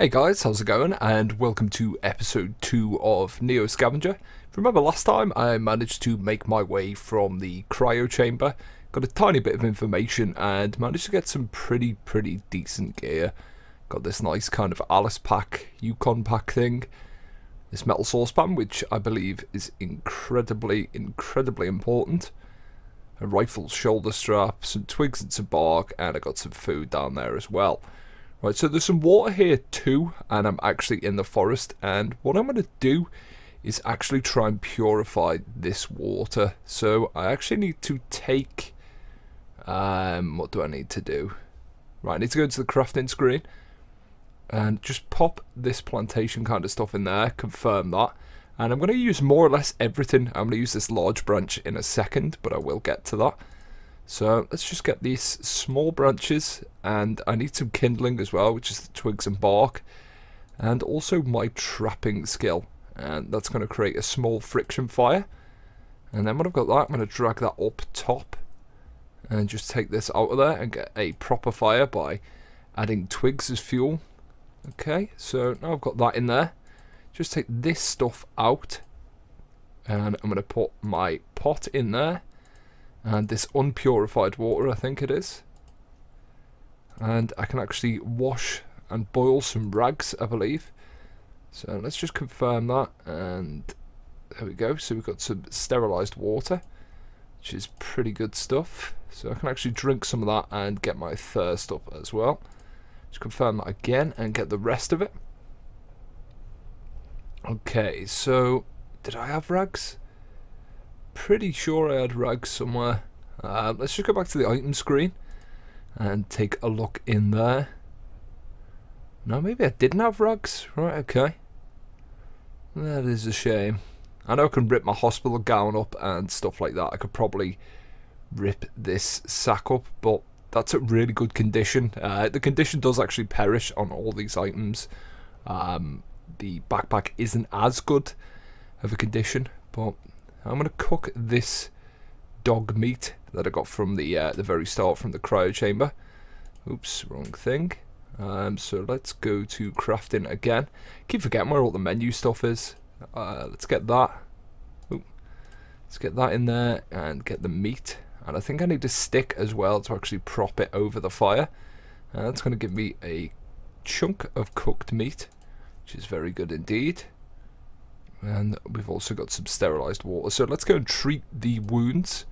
Hey guys, how's it going? And welcome to episode 2 of NEO Scavenger. If you remember last time, I managed to make my way from the cryo chamber, got a tiny bit of information and managed to get some pretty decent gear. Got this nice kind of Alice pack, Yukon pack thing, this metal saucepan which I believe is incredibly important, a rifle shoulder strap, some twigs and some bark, and I got some food down there as well. Right, so there's some water here too, and I'm actually in the forest, and what I'm going to do is actually try and purify this water. So I actually need to take, what do I need to do? Right, I need to go into the crafting screen and just pop this plantation kind of stuff in there, confirm that, and I'm going to use more or less everything. I'm going to use this large branch in a second, but I will get to that. So let's just get these small branches, and I need some kindling as well, which is the twigs and bark, and also my trapping skill, and that's going to create a small friction fire. And then when I've got that, I'm going to drag that up top and just take this out of there and get a proper fire by adding twigs as fuel. Okay, so now I've got that in there, just take this stuff out, and I'm going to put my pot in there. And this unpurified water, I think it is. And I can actually wash and boil some rags, I believe. So let's just confirm that. And there we go. So we've got some sterilized water, which is pretty good stuff. So I can actually drink some of that and get my thirst up as well. Just confirm that again and get the rest of it. Okay, so did I have rags? Pretty sure I had rags somewhere. Let's just go back to the item screen and take a look in there. No, maybe I didn't have rags. Right, okay. That is a shame. I know I can rip my hospital gown up and stuff like that. I could probably rip this sack up, but that's at really good condition. The condition does actually perish on all these items. The backpack isn't as good of a condition, but I'm going to cook this dog meat that I got from the very start from the cryo chamber. Oops, wrong thing. So let's go to crafting again. Keep forgetting where all the menu stuff is. Let's get that. Ooh. Let's get that in there and get the meat. And I think I need a stick as well to actually prop it over the fire. And that's going to give me a chunk of cooked meat, which is very good indeed. And we've also got some sterilized water. So let's go and treat the wounds.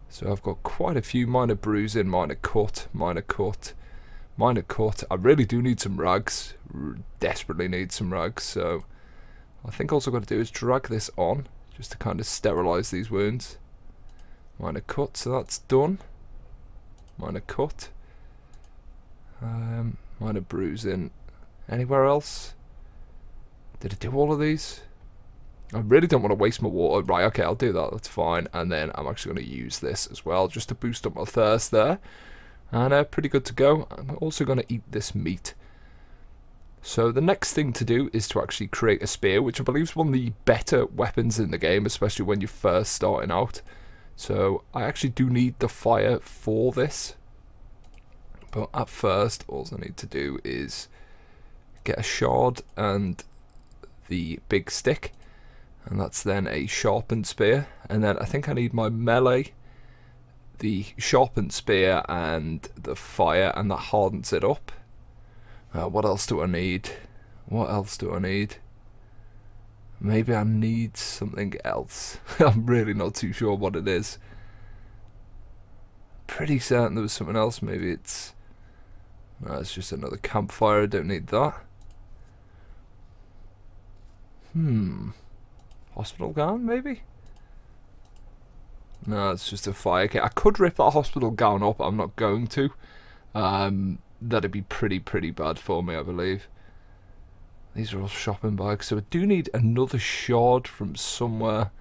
So I've got quite a few: minor bruising, minor cut, minor cut, minor cut. I really do need some rags. Desperately need some rags. So I think also got to do is drag this on just to kind of sterilize these wounds. Minor cut, so that's done. Minor cut. Minor bruising. Anywhere else? Did I do all of these? I really don't want to waste my water. Right, okay, I'll do that. That's fine. And then I'm actually going to use this as well, just to boost up my thirst there. And pretty good to go. I'm also going to eat this meat. So the next thing to do is to actually create a spear, which I believe is one of the better weapons in the game, especially when you're first starting out. So I actually do need the fire for this. But at first, all I need to do is get a shard and the big stick. And that's then a sharpened spear. And then I think I need my melee, the sharpened spear, and the fire, and that hardens it up. What else do I need? What else do I need? Maybe I need something else. I'm really not too sure what it is. Pretty certain there was something else. Maybe it's... No, it's just another campfire. I don't need that. Hospital gown, maybe? No, it's just a fire kit. I could rip that hospital gown up. I'm not going to. That'd be pretty bad for me, I believe. These are all shopping bags. So I do need another shard from somewhere.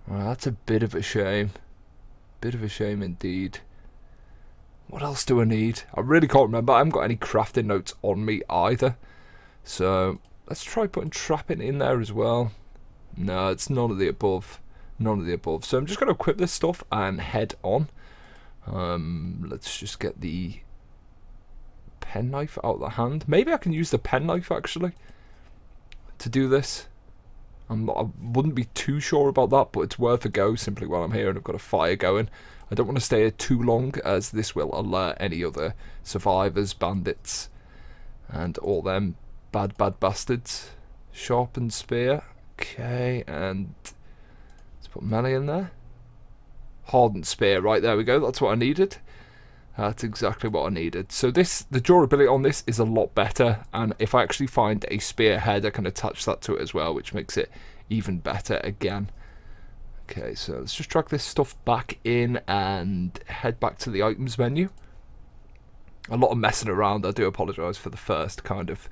Well, that's a bit of a shame. Bit of a shame indeed. What else do I need? I really can't remember. I haven't got any crafting notes on me either. So let's try putting trapping in there as well. No, it's none of the above. None of the above. So I'm just going to equip this stuff and head on. Let's just get the penknife out of the hand. Maybe I can use the penknife actually to do this. I wouldn't be too sure about that, but it's worth a go simply while I'm here and I've got a fire going. I don't want to stay here too long, as this will alert any other survivors, bandits, and all them bad bastards. Sharpened spear. Okay, and let's put melee in there. Hardened spear. Right, there we go. That's what I needed. That's exactly what I needed. So the durability on this is a lot better, and if I actually find a spearhead, I can attach that to it as well, which makes it even better again. Okay, so let's just drag this stuff back in and head back to the items menu. A lot of messing around. I do apologise for the first kind of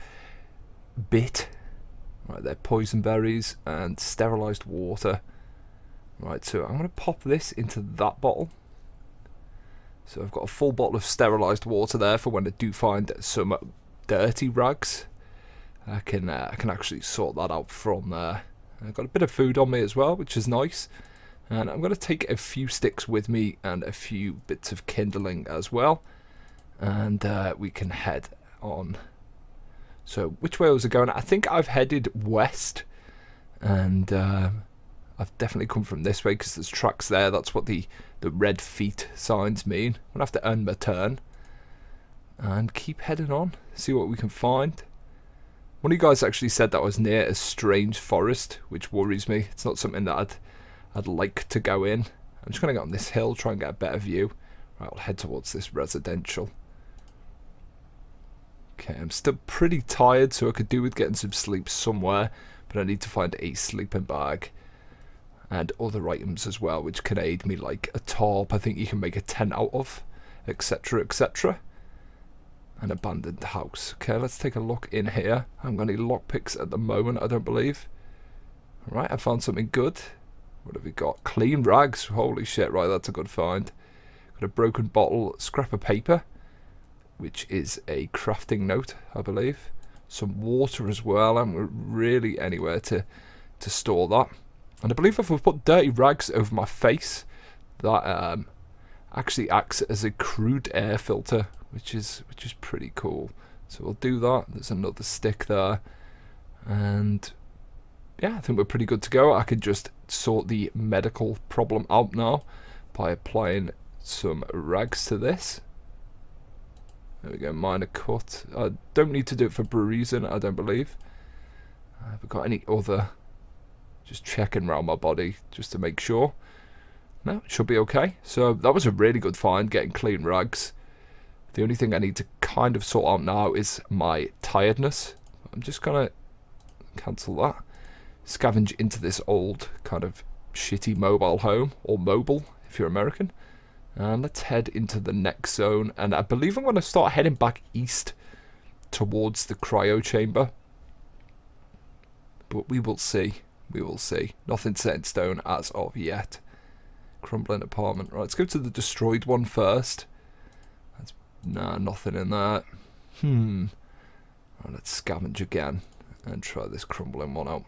bit. Right, there, poison berries and sterilised water. Right, so I'm going to pop this into that bottle. So I've got a full bottle of sterilised water there for when I do find some dirty rags. I can actually sort that out from there. I've got a bit of food on me as well, which is nice. And I'm going to take a few sticks with me and a few bits of kindling as well. And we can head on. So which way was I going? I think I've headed west. And I've definitely come from this way because there's tracks there. That's what the red feet signs mean. I'm going to have to earn my turn. And keep heading on. See what we can find. One of you guys actually said that I was near a strange forest, which worries me. It's not something that I'd like to go in. I'm just going to get on this hill, try and get a better view. Right, I'll head towards this residential. Okay, I'm still pretty tired, so I could do with getting some sleep somewhere. But I need to find a sleeping bag. And other items as well, which can aid me, like a tarp I think you can make a tent out of, etc, etc. An abandoned house. Okay, let's take a look in here. I haven't got any lockpicks at the moment, I don't believe. Right, I found something good. What have we got? Clean rags. Holy shit, right, that's a good find. Got a broken bottle, scrap of paper, which is a crafting note, I believe. Some water as well. I haven't really anywhere to store that. And I believe if I put dirty rags over my face, that actually acts as a crude air filter, which is pretty cool. So we'll do that. There's another stick there, and yeah, I think we're pretty good to go. I could just sort the medical problem out now by applying some rags to this. There we go, minor cut. I don't need to do it for bruising, I don't believe. Have I got any other? Just checking around my body just to make sure. No, it should be okay. So that was a really good find, getting clean rags. The only thing I need to kind of sort out now is my tiredness. I'm just going to cancel that. Scavenge into this old kind of shitty mobile home, or mobile if you're American. And let's head into the next zone. And I believe I'm going to start heading back east towards the cryo chamber. But we will see. We will see. Nothing set in stone as of yet. Crumbling apartment. Right, let's go to the destroyed one first. Nah, nothing in that. Right, let's scavenge again and try this crumbling one out.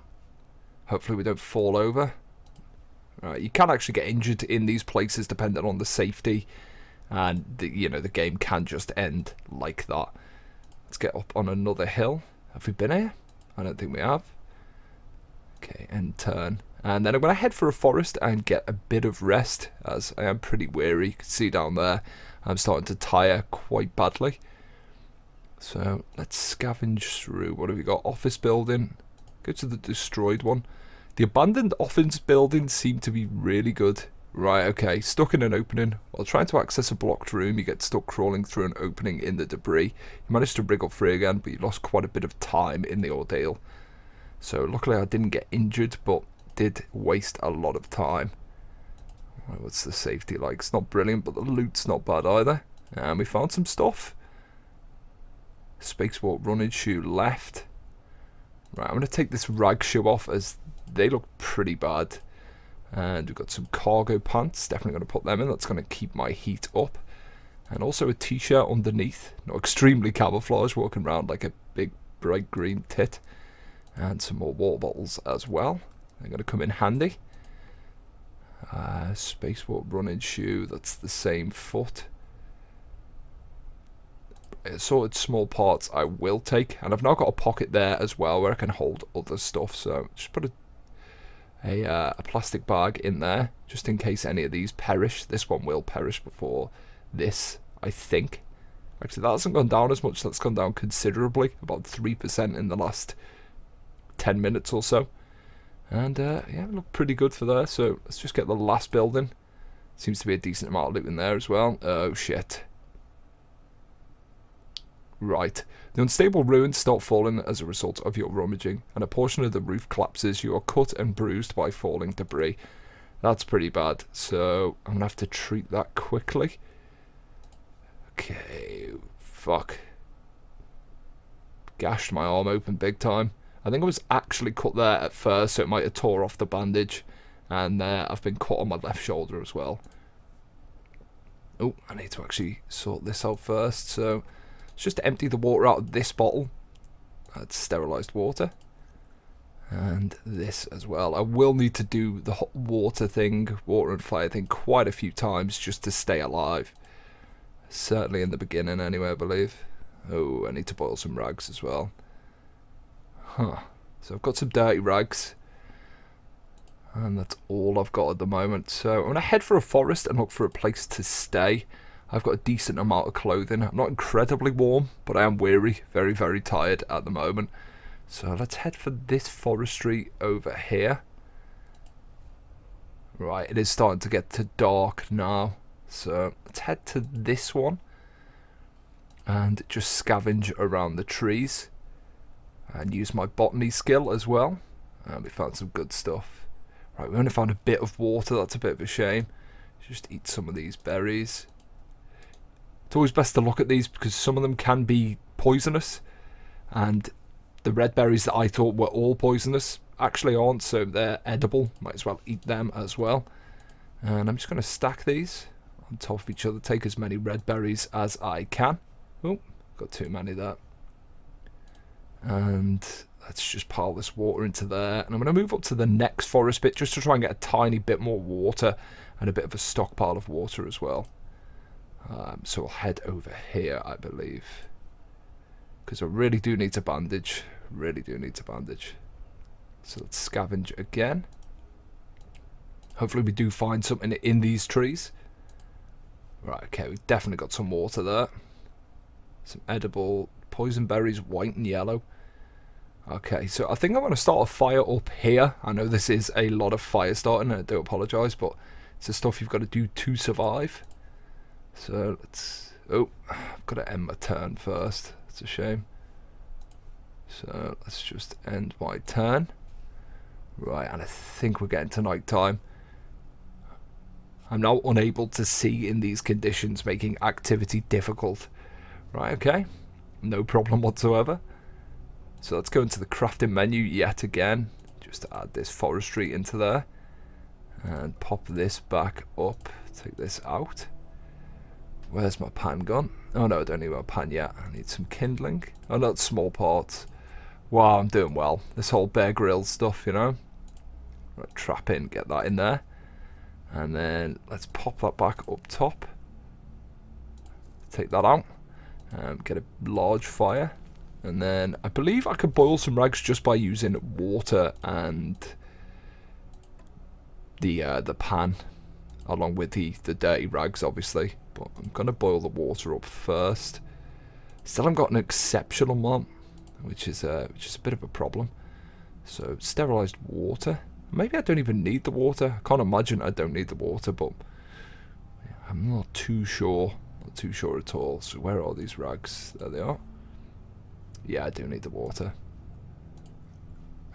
Hopefully we don't fall over. Right, you can actually get injured in these places depending on the safety, and the game can just end like that. Let's get up on another hill. Have we been here? I don't think we have. Okay, and turn. And then I'm going to head for a forest and get a bit of rest, as I am pretty weary. You can see down there, I'm starting to tire quite badly. So let's scavenge through. What have we got? Office building. Go to the destroyed one. The abandoned office buildings seem to be really good. Right, okay, stuck in an opening. While trying to access a blocked room, you get stuck crawling through an opening in the debris. You managed to wriggle free again, but you lost quite a bit of time in the ordeal. So luckily I didn't get injured, but did waste a lot of time. Right, what's the safety like? It's not brilliant, but the loot's not bad either. And we found some stuff. Spacewalk running shoe left. Right, I'm going to take this rag shoe off, as they look pretty bad. And we've got some cargo pants. Definitely going to put them in. That's going to keep my heat up. And also a t-shirt underneath. Not extremely camouflage, walking around like a big bright green tit. And some more water bottles as well. They're going to come in handy. Spacewalk running shoe. That's the same foot. assorted small parts I will take, and I've now got a pocket there as well where I can hold other stuff, so just put a plastic bag in there just in case any of these perish. This one will perish before this, I think. Actually, that hasn't gone down as much. That's gone down considerably, about 3% in the last 10 minutes or so. And yeah, look pretty good for there. So let's just get the last building. Seems to be a decent amount of loot in there as well. Oh shit. Right. The unstable ruins start falling as a result of your rummaging, and a portion of the roof collapses. You are cut and bruised by falling debris. That's pretty bad, so I'm going to have to treat that quickly. Okay, fuck. Gashed my arm open big time. I think I was actually cut there at first, so it might have tore off the bandage. And I've been cut on my left shoulder as well. Oh, I need to actually sort this out first, so... just empty the water out of this bottle. That's sterilised water. And this as well. I will need to do the hot water thing, water and fire thing, quite a few times just to stay alive. Certainly in the beginning anyway, I believe. Oh, I need to boil some rags as well. Huh. So I've got some dirty rags. And that's all I've got at the moment. So I'm going to head for a forest and look for a place to stay. I've got a decent amount of clothing. I'm not incredibly warm, but I am weary. Very, very tired at the moment. So let's head for this forestry over here. Right, it is starting to get to dark now. So let's head to this one. And just scavenge around the trees. And use my botany skill as well. And we found some good stuff. Right, we only found a bit of water. That's a bit of a shame. Just eat some of these berries. It's always best to look at these because some of them can be poisonous, and the red berries that I thought were all poisonous actually aren't, so they're edible. Might as well eat them as well. And I'm just going to stack these on top of each other, take as many red berries as I can. Oh, got too many there. And let's just pile this water into there, and I'm going to move up to the next forest bit just to try and get a tiny bit more water and a bit of a stockpile of water as well. So I'll head over here, I believe, because I really do need to bandage. Really do need to bandage. So let's scavenge again. Hopefully we do find something in these trees. Right, okay, we've definitely got some water there. Some edible poison berries, white and yellow. Okay, so I think I'm going to start a fire up here. I know this is a lot of fire starting, and I do apologise, but it's the stuff you've got to do to survive. So let's... oh, I've got to end my turn first. It's a shame. So let's just end my turn. Right, and I think we're getting to night time. I'm now unable to see in these conditions, making activity difficult. Right, okay. No problem whatsoever. So let's go into the crafting menu yet again. Just to add this forestry into there. And pop this back up. Take this out. Where's my pan gone? Oh no, I don't need my pan yet. I need some kindling. Oh no, it's small parts. Wow, I'm doing well. This whole Bear Grylls stuff, you know. Right, trap in, get that in there. And then let's pop that back up top. Take that out. Get a large fire. And then I believe I could boil some rags just by using water and the pan. Along with the dirty rags, obviously. But I'm going to boil the water up first. Still haven't got an exceptional one, which is a bit of a problem. So, sterilised water. Maybe I don't even need the water. I can't imagine I don't need the water, but yeah, I'm not too sure. Not too sure at all. So, where are these rags? There they are. Yeah, I do need the water.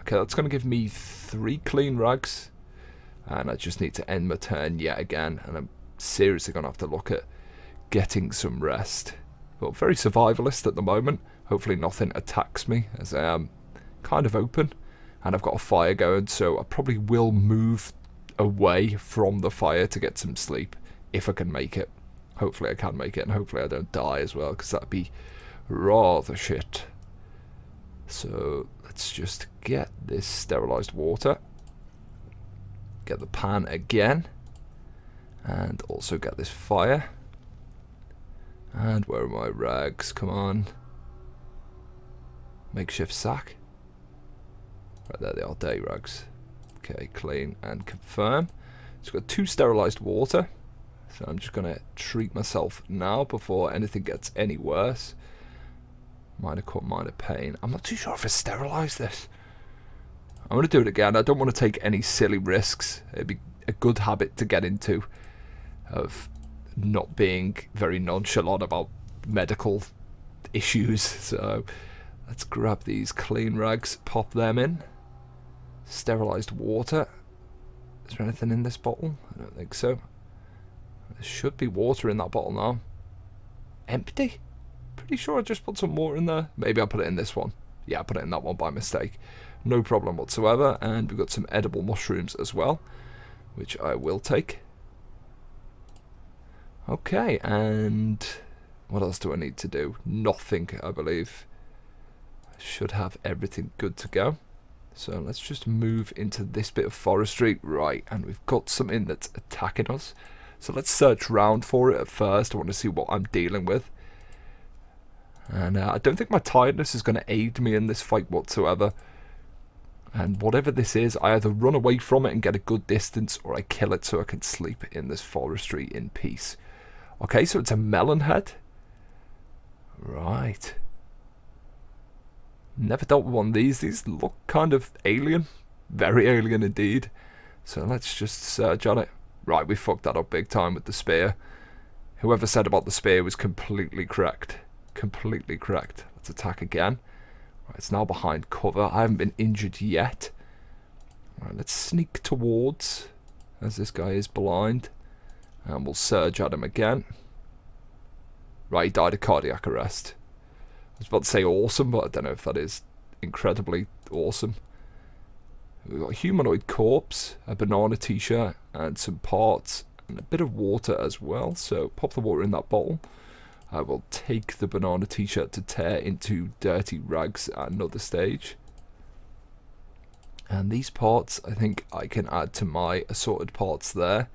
Okay, that's going to give me 3 clean rags. And I just need to end my turn yet again. And I'm seriously going to have to look at getting some rest. But very survivalist at the moment. Hopefully nothing attacks me, as I am kind of open. And I've got a fire going, so I probably will move away from the fire to get some sleep. If I can make it. Hopefully I can make it, and hopefully I don't die as well, because that'd be rather shit. So let's just get this sterilised water. Get the pan again, and also get this fire, And where are my rags? Come on. Makeshift sack. Right there they are, day rags. Okay, clean and confirm. It's got 2 sterilized water. So I'm just going to treat myself now before anything gets any worse. Minor cut, minor pain. I'm not too sure if I sterilise this. I'm going to do it again. I don't want to take any silly risks. It'd be a good habit to get into of not being very nonchalant about medical issues. So let's grab these clean rags, pop them in. Sterilised water. Is there anything in this bottle? I don't think so. There should be water in that bottle now. Empty? Pretty sure I just put some water in there. Maybe I put it in this one. Yeah, I put it in that one by mistake. No problem whatsoever. And we've got some edible mushrooms as well, which I will take. Okay, and what else do I need to do? Nothing, I believe. I should have everything good to go. So let's just move into this bit of forestry. Right, and we've got something that's attacking us. So let's search round for it at first. I want to see what I'm dealing with. And I don't think my tiredness is going to aid me in this fight whatsoever. And whatever this is, I either run away from it and get a good distance, or I kill it so I can sleep in this forestry in peace. Okay, so it's a melon head. Right. Never dealt with one of these. These look kind of alien. Very alien indeed. So let's just search on it. Right, we fucked that up big time with the spear. Whoever said about the spear was completely correct. Completely correct. Let's attack again. Right, it's now behind cover. I haven't been injured yet. Right, let's sneak towards, as this guy is blind. And we'll surge at him again. Right, he died of cardiac arrest. I was about to say awesome, but I don't know if that is incredibly awesome. We've got a humanoid corpse, a banana t-shirt, and some parts, and a bit of water as well. So pop the water in that bottle. I will take the banana t-shirt to tear into dirty rags at another stage. And these parts, I think I can add to my assorted parts there.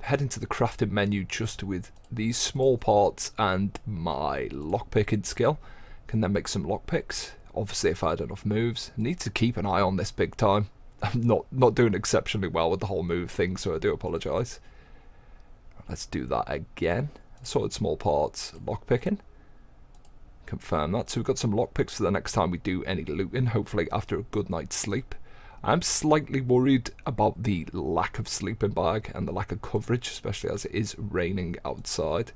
Head into the crafting menu just with these small parts and my lockpicking skill. Can then make some lockpicks. Obviously, if I had enough moves. Need to keep an eye on this big time. I'm not doing exceptionally well with the whole move thing, so I do apologise. Let's do that again. Assorted small parts, lockpicking. Confirm that. So we've got some lockpicks for the next time we do any looting, hopefully after a good night's sleep. I'm slightly worried about the lack of sleeping bag and the lack of coverage, especially as it is raining outside.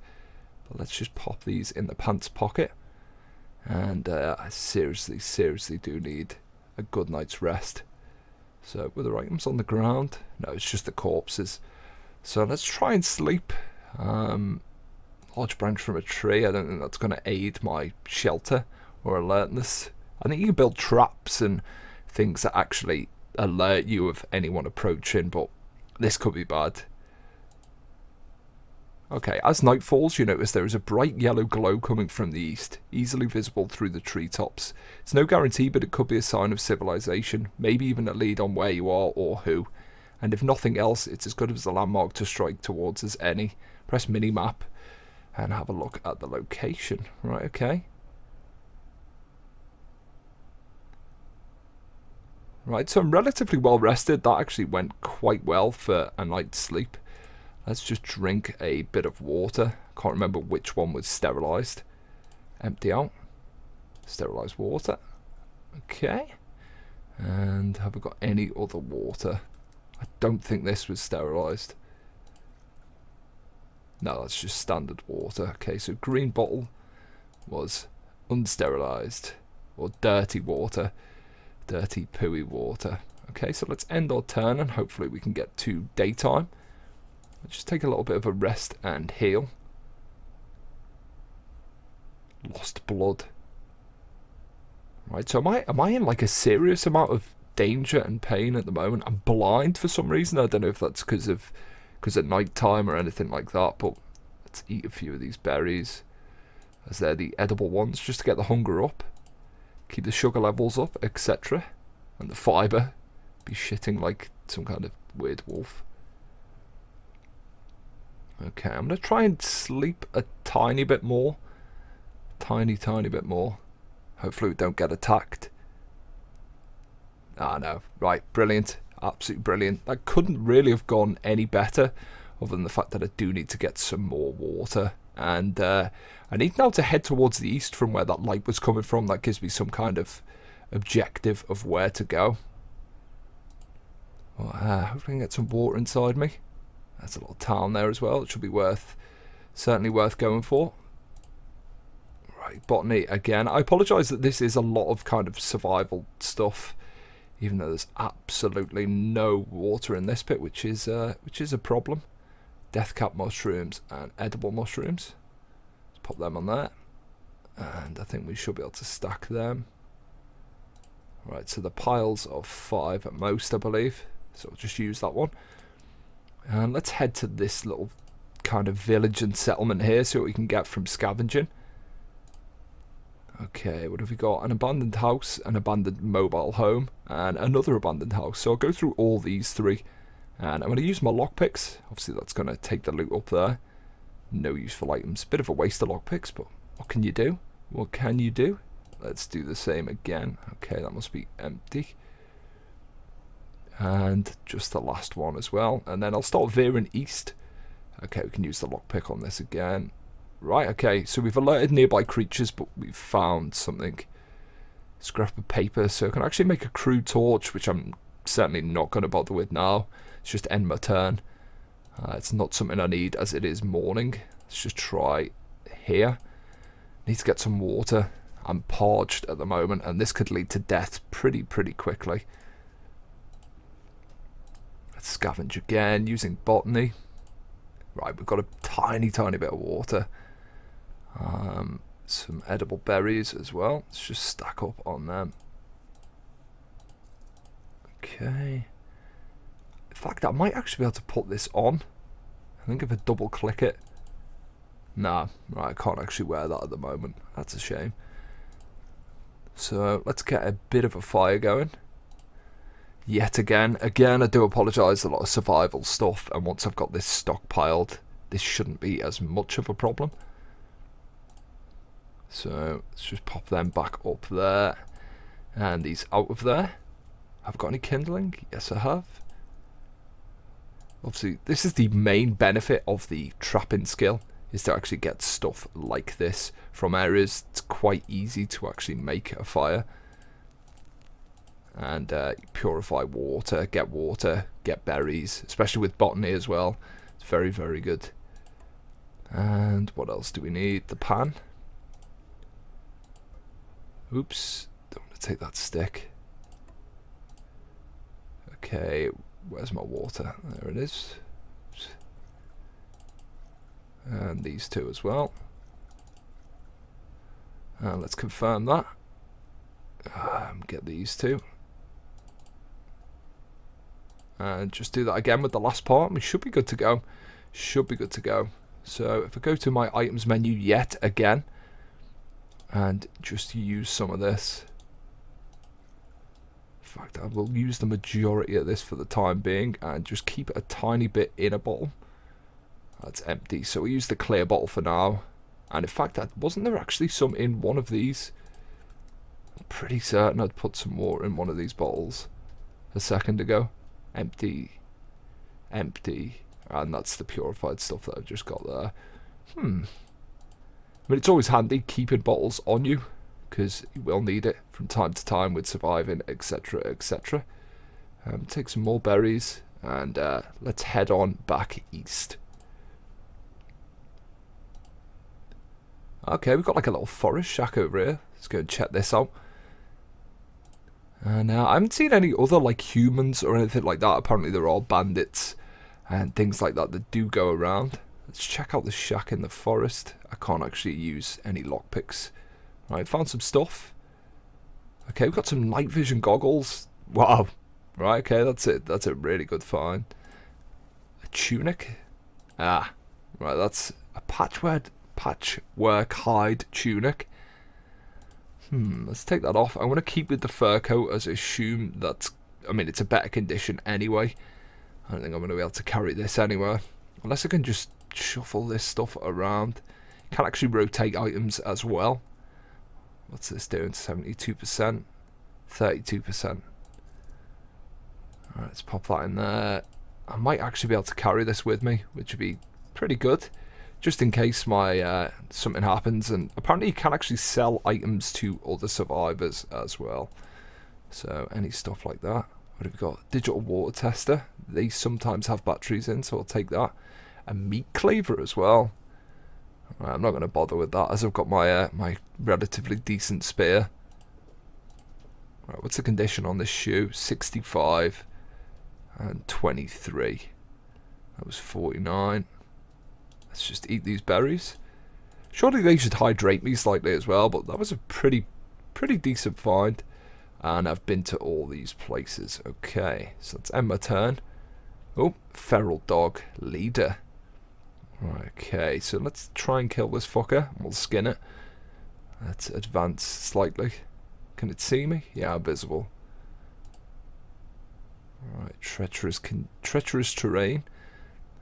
But let's just pop these in the pants pocket. And I seriously do need a good night's rest. So were the items on the ground? No, it's just the corpses. So let's try and sleep. Large branch from a tree. I don't think that's going to aid my shelter or alertness. I think you can build traps and things that actually alert you of anyone approaching, but this could be bad. Okay, as night falls, you notice there is a bright yellow glow coming from the east, easily visible through the treetops. It's no guarantee, but it could be a sign of civilization, maybe even a lead on where you are or who. And if nothing else, it's as good as a landmark to strike towards as any. Press minimap and have a look at the location. Right, okay. Right, so I'm relatively well rested. That actually went quite well for a night's sleep. Let's just drink a bit of water. Can't remember which one was sterilised. Empty out. Sterilised water. Okay. And have we got any other water? I don't think this was sterilised. No, that's just standard water. Okay, so green bottle was unsterilised. Or dirty water. Dirty pooey water. Okay, so let's end our turn and hopefully we can get to daytime. Let's just take a little bit of a rest and heal. Lost blood. Right, so am I in like a serious amount of danger and pain at the moment? I'm blind for some reason. I don't know if that's because of night time or anything like that, but let's eat a few of these berries as they're the edible ones just to get the hunger up. Keep the sugar levels up, etc. And the fibre. Be shitting like some kind of weird wolf. Okay, I'm going to try and sleep a tiny bit more. Tiny bit more. Hopefully we don't get attacked. Ah, no. Right, brilliant. Absolutely brilliant. That couldn't really have gone any better, other than the fact that I do need to get some more water. And I need now to head towards the east from where that light was coming from. That gives me some kind of objective of where to go. Well, hopefully I can get some water inside me. There's a little town there as well. It should be certainly worth going for. Right, botany again. I apologise that this is a lot of kind of survival stuff, even though there's absolutely no water in this bit, which is a problem. Death cap mushrooms and edible mushrooms. Let's pop them on there, and I think we should be able to stack them. Right, so the piles of 5 at most, I believe. So I'll just use that one. And let's head to this little kind of village and settlement here, see what we can get from scavenging. Okay, what have we got? An abandoned house, an abandoned mobile home, and another abandoned house. So I'll go through all these 3. And I'm going to use my lockpicks. Obviously that's going to take the loot up there. No useful items. Bit of a waste of lockpicks, but what can you do? What can you do? Let's do the same again. Okay, that must be empty. And just the last one as well. And then I'll start veering east. Okay, we can use the lockpick on this again. Right, okay, so we've alerted nearby creatures, but we've found something. Scrap of paper, so I can actually make a crude torch, which I'm certainly not going to bother with now. It's just end my turn. It's not something I need as it is morning. Let's just try here. Need to get some water. I'm parched at the moment, and this could lead to death pretty quickly. Let's scavenge again using botany. Right, we've got a tiny bit of water. Some edible berries as well. Let's just stack up on them. Okay. In fact, I might actually be able to put this on. I think if I double click it. Nah, right, I can't actually wear that at the moment. That's a shame. So let's get a bit of a fire going. Yet again, I do apologise, a lot of survival stuff, and once I've got this stockpiled, this shouldn't be as much of a problem. So let's just pop them back up there, and these out of there. Have I got any kindling? Yes, I have. Obviously, this is the main benefit of the trapping skill, is to actually get stuff like this from areas. It's quite easy to actually make a fire. And purify water, get berries, especially with botany as well. It's very good. And what else do we need? The pan. Oops, don't want to take that stick. Okay, where's my water? There it is. Oops. And these 2 as well. And let's confirm that. Get these 2. And just do that again with the last part. We should be good to go. Should be good to go. So if I go to my items menu yet again, and just use some of this. In fact, I will use the majority of this for the time being, and just keep a tiny bit in a bottle. That's empty, so we'll use the clear bottle for now. And in fact, wasn't there actually some in one of these? I'm pretty certain I'd put some water in one of these bottles a second ago. Empty, and that's the purified stuff that I've just got there. I mean, it's always handy keeping bottles on you, because you will need it from time to time with surviving, etc. Take some more berries, and let's head on back east. Okay, we've got like a little forest shack over here. Let's go and check this out. And I haven't seen any other like humans or anything like that. Apparently they're all bandits and things like that that do go around. Let's check out the shack in the forest. I can't actually use any lockpicks. Right, found some stuff. Okay, we've got some night vision goggles. Wow. Right, okay, that's it. That's a really good find. A tunic. Ah, right, that's a patchwork hide tunic. Let's take that off. I want to keep with the fur coat, as I assume that's, I mean, it's a better condition anyway. I don't think I'm going to be able to carry this anywhere. Unless I can just shuffle this stuff around. Can actually rotate items as well. What's this doing? 72%, 32%. Alright, let's pop that in there. I might actually be able to carry this with me, which would be pretty good, just in case my something happens. And apparently you can actually sell items to other survivors as well. So any stuff like that. What have we got? Digital water tester. They sometimes have batteries in, so I'll take that. A meat cleaver as well. Right, I'm not going to bother with that, as I've got my my relatively decent spear. Right, what's the condition on this shoe? 65 and 23. That was 49. Let's just eat these berries. Surely they should hydrate me slightly as well, but that was a pretty decent find. And I've been to all these places. Okay, so let's end my turn. Oh, feral dog leader. Okay, so let's try and kill this fucker. We'll skin it. Let's advance slightly. Can it see me? Yeah, I'm visible. Alright, treacherous terrain.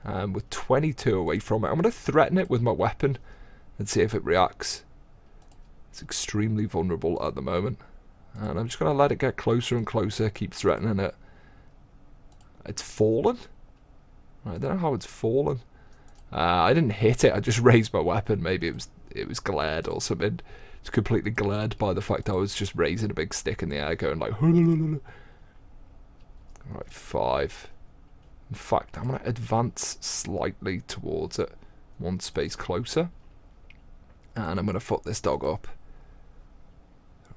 With 22 away from it. I'm going to threaten it with my weapon and see if it reacts. It's extremely vulnerable at the moment. And I'm just going to let it get closer and closer, keep threatening it. It's fallen? I don't know how it's fallen. I didn't hit it, I just raised my weapon. Maybe it was glared or something. It's completely glared by the fact I was just raising a big stick in the air going like... Right, 5. In fact, I'm going to advance slightly towards it. One space closer. And I'm going to foot this dog up.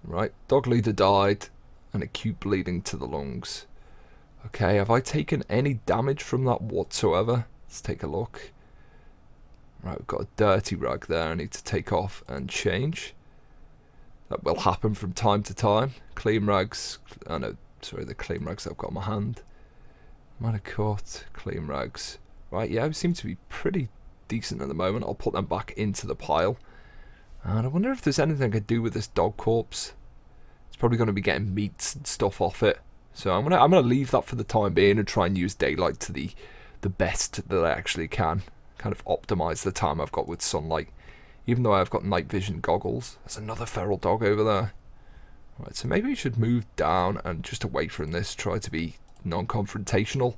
Right, dog leader died. And acute bleeding to the lungs. Okay, have I taken any damage from that whatsoever? Let's take a look. Right, we've got a dirty rag there I need to take off and change. That will happen from time to time. Clean rags. Oh no, sorry, the clean rags I've got in my hand. Manicourt, clean rags. Right, yeah, we seem to be pretty decent at the moment. I'll put them back into the pile. And I wonder if there's anything I could do with this dog corpse. It's probably going to be getting meats and stuff off it. So I'm gonna leave that for the time being and try and use daylight to the best that I actually can. Kind of optimize the time I've got with sunlight. Even though I've got night vision goggles. There's another feral dog over there. Right, so maybe we should move down and just away from this. Try to be non-confrontational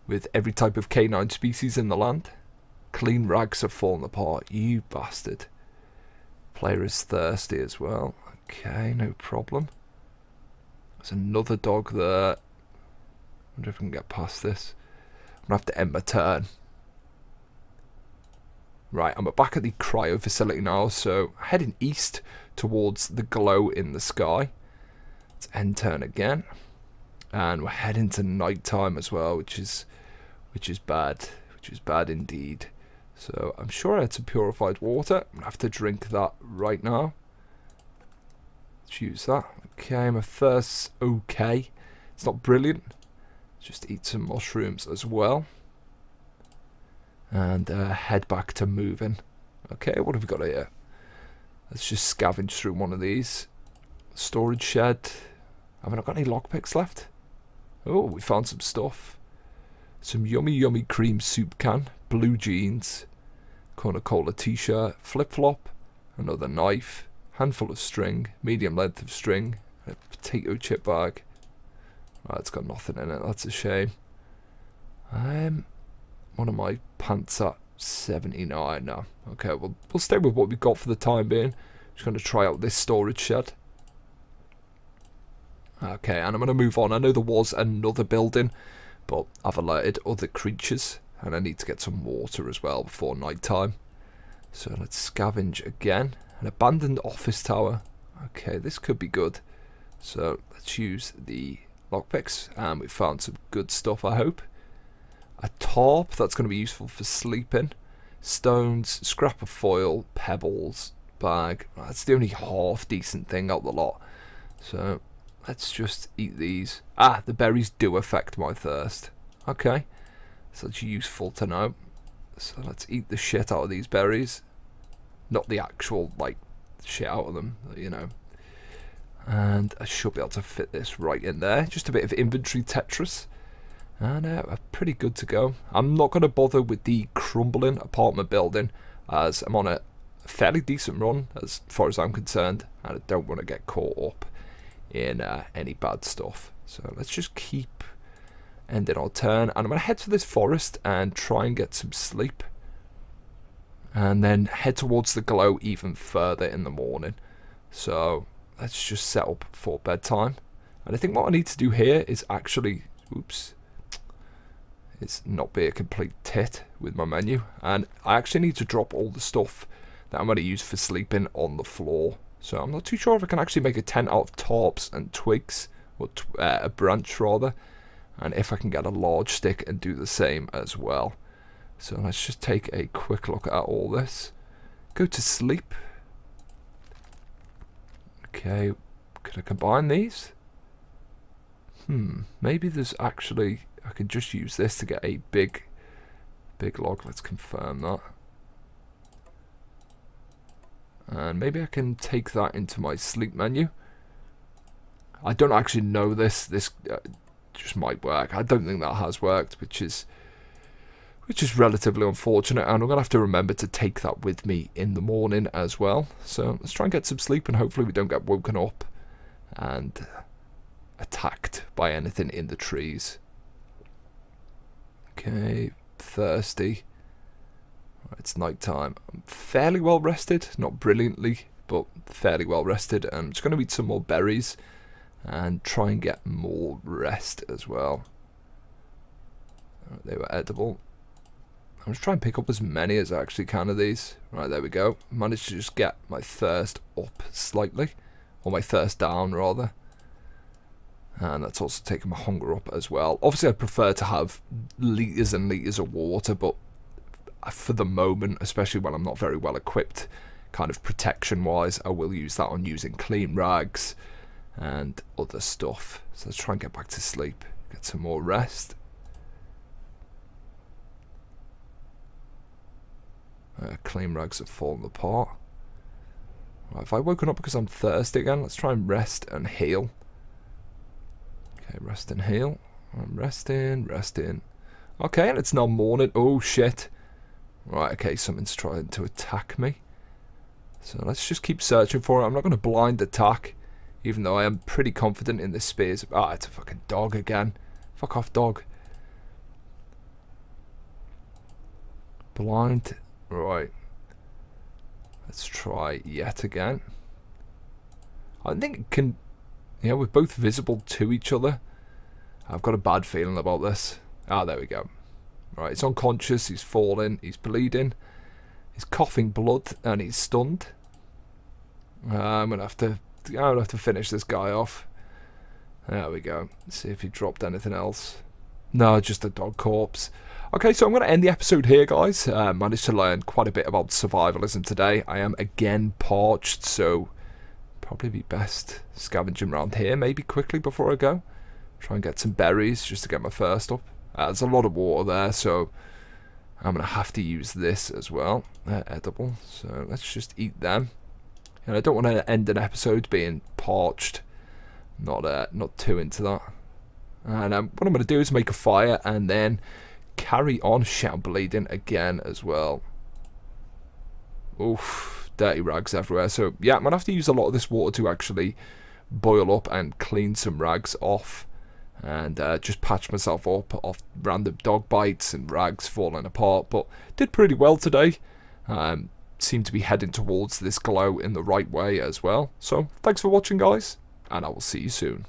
with every type of canine species in the land. Clean rags have fallen apart. You bastard. Player is thirsty as well. Okay, no problem. There's another dog there. Wonder if I can get past this. I'm going to have to end my turn. Right, I'm back at the cryo facility now, so heading east towards the glow in the sky. Let's end turn again. And we're heading to night time as well, which is bad. Which is bad indeed. So I'm sure I had some purified water. I'm going to have to drink that right now. Let's use that. Okay, my thirst's okay. It's not brilliant. Just eat some mushrooms as well. And head back to moving. Okay, what have we got here? Let's just scavenge through one of these. Storage shed. Haven't I got any lockpicks left? Oh, we found some stuff. Some yummy cream soup can. Blue jeans. Coca-Cola t-shirt. Flip-flop. Another knife. Handful of string. Medium length of string. A potato chip bag. Right, it's got nothing in it. That's a shame. One of my pants at 79 now. Okay, we'll stay with what we've got for the time being. Just going to try out this storage shed. Okay, and I'm going to move on. I know there was another building, but I've alerted other creatures, and I need to get some water as well before night time. So let's scavenge again. An abandoned office tower. Okay, this could be good. So let's use the lockpicks, and we found some good stuff, I hope. A tarp, that's going to be useful for sleeping. Stones, scrap of foil, pebbles, bag. That's the only half decent thing out the lot. So let's just eat these. Ah, the berries do affect my thirst. Okay, so that's useful to know. So let's eat the shit out of these berries. Not the actual, like, shit out of them, you know. And I should be able to fit this right in there. Just a bit of inventory Tetris. And we're pretty good to go. I'm not going to bother with the crumbling apartment building, as I'm on a fairly decent run as far as I'm concerned, and I don't want to get caught up in any bad stuff. So let's just keep ending our turn, and I'm going to head to this forest and try and get some sleep, and then head towards the glow even further in the morning. So let's just set up for bedtime. And I think what I need to do here is actually, oops, it's not be a complete tit with my menu, and I actually need to drop all the stuff that I'm going to use for sleeping on the floor. So I'm not too sure if I can actually make a tent out of tarps and twigs, or a branch rather, and if I can get a large stick and do the same as well. So let's just take a quick look at all this. Go to sleep. Okay, could I combine these? Maybe there's actually, I can just use this to get a big log. Let's confirm that. And maybe I can take that into my sleep menu. I don't actually know this. This just might work. I don't think that has worked, which is relatively unfortunate. And I'm going to have to remember to take that with me in the morning as well. So let's try and get some sleep, and hopefully we don't get woken up and attacked by anything in the trees. Okay, thirsty. It's night time. I'm fairly well rested, not brilliantly, but fairly well rested. And I'm just going to eat some more berries and try and get more rest as well. They were edible. I'm just trying to pick up as many as I actually can of these. Right, there we go. Managed to just get my thirst up slightly, or my thirst down rather. And that's also taking my hunger up as well. Obviously, I'd prefer to have litres and litres of water, but for the moment, especially when I'm not very well equipped, kind of protection-wise, I will use that on using clean rags and other stuff. So let's try and get back to sleep, get some more rest. Clean rags have fallen apart. Right, if I've woken up because I'm thirsty again, let's try and rest and heal. Okay, rest and heal. I'm resting. Okay, and it's now morning. Oh, shit. Right, okay, something's trying to attack me. So let's just keep searching for it. I'm not going to blind attack, even though I am pretty confident in this spears. Ah, it's a fucking dog again. Fuck off, dog. Blind. Right. Let's try yet again. I think it can... Yeah, we're both visible to each other. I've got a bad feeling about this. Ah, there we go. Right, he's unconscious, he's falling, he's bleeding, he's coughing blood, and he's stunned. I'm gonna have to finish this guy off. There we go. Let's see if he dropped anything else. No, just a dog corpse. Okay, so I'm going to end the episode here, guys. Managed to learn quite a bit about survivalism today. I am again parched, so probably be best scavenging around here maybe quickly before I go. Try and get some berries just to get my thirst up. There's a lot of water there, so I'm going to have to use this as well. They're edible, so let's just eat them. And I don't want to end an episode being parched. Not too into that. And what I'm going to do is make a fire and then carry on shout bleeding again as well. Oof, dirty rags everywhere. So yeah, I'm going to have to use a lot of this water to actually boil up and clean some rags off. And just patch myself up off random dog bites and rags falling apart. But did pretty well today. Seem to be heading towards this glow in the right way as well. So thanks for watching, guys, and I will see you soon.